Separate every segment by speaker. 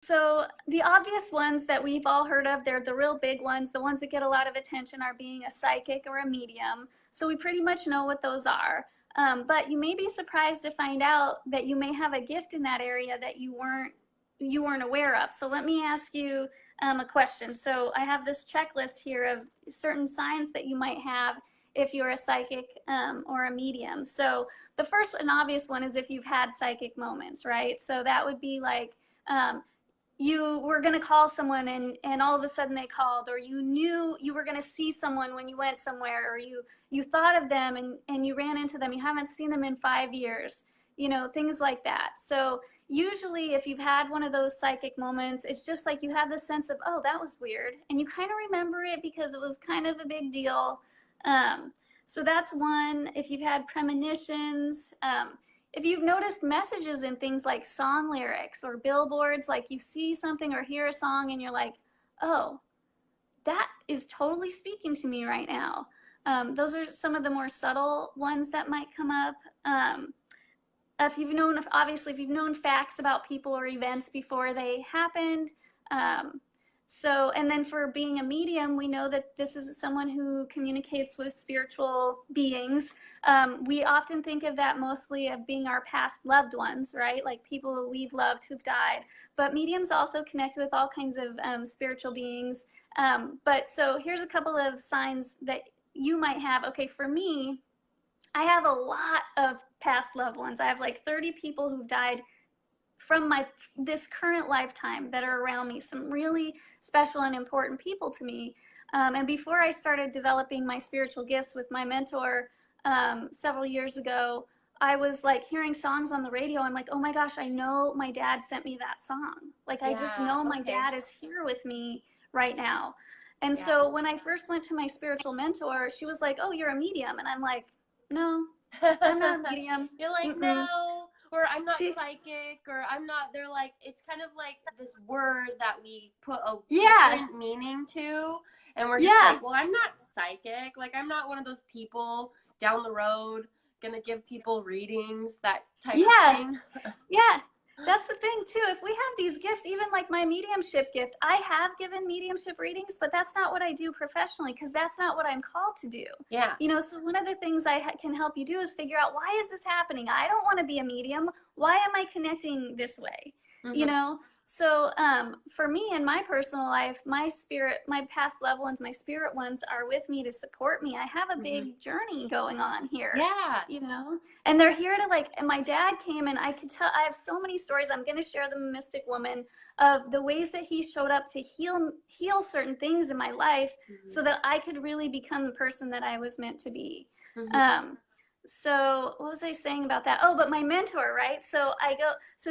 Speaker 1: So the obvious ones that we've all heard of, they're the real big ones. The ones that get a lot of attention are being a psychic or a medium. So we pretty much know what those are. But you may be surprised to find out that you may have a gift in that area that you weren't aware of. So let me ask you a question. So I have this checklist here of certain signs that you might have if you're a psychic or a medium. So the first and obvious one is if you've had psychic moments, right? So that would be like you were going to call someone and all of a sudden they called, or you knew you were going to see someone when you went somewhere, or you thought of them and you ran into them. You haven't seen them in 5 years, things like that. So usually if you've had one of those psychic moments, it's just like you have this sense of, oh, that was weird. And you kind of remember it because it was kind of a big deal. So that's one. If you've had premonitions, if you've noticed messages in things like song lyrics or billboards, like you see something or hear a song and you're like, oh, that is totally speaking to me right now. Those are some of the more subtle ones that might come up. If you've known facts about people or events before they happened. And then for being a medium, we know that this is someone who communicates with spiritual beings. We often think of that mostly of being our past loved ones, right? Like people we've loved who've died. But mediums also connect with all kinds of spiritual beings. So here's a couple of signs that you might have. Okay, for me, I have a lot of past loved ones. I have like 30 people who've died from this current lifetime that are around me, some really special and important people to me. And before I started developing my spiritual gifts with my mentor several years ago, I was like hearing songs on the radio. I'm like, oh my gosh, I know my dad sent me that song. Like, I just know my dad is here with me right now. And so when I first went to my spiritual mentor, she was like, oh, you're a medium. And I'm like, no, I'm not a medium.
Speaker 2: You're like, no. Or I'm not psychic, or I'm not, they're like, it's kind of like this word that we put a different meaning to, and we're just like, well, I'm not psychic, like, I'm not one of those people down the road gonna give people readings, that type of thing.
Speaker 1: That's the thing too. If we have these gifts, even like my mediumship gift, I have given mediumship readings, but that's not what I do professionally because that's not what I'm called to do. So one of the things I can help you do is figure out, why is this happening? I don't want to be a medium. Why am I connecting this way? So for me in my personal life, my past loved ones, my spirit ones are with me to support me. I have a big journey going on here. And they're here to and my dad came, and I could tell, I have so many stories. I'm going to share them with Mystic Woman of the ways that he showed up to heal certain things in my life so that I could really become the person that I was meant to be. So what was I saying about that? Oh, but my mentor, right? So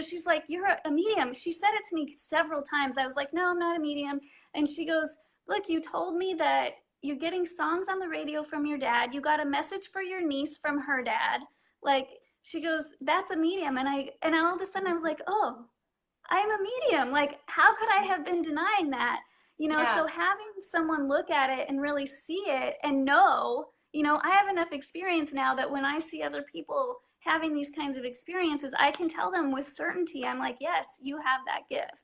Speaker 1: she's like, you're a medium. She said it to me several times. I was like, no, I'm not a medium. And she goes, look, you told me that you're getting songs on the radio from your dad. You got a message for your niece from her dad. Like, she goes, that's a medium. And all of a sudden I was like, oh, I'm a medium. Like, how could I have been denying that? So having someone look at it and really see it and know, I have enough experience now that when I see other people having these kinds of experiences, I can tell them with certainty. I'm like, yes, you have that gift.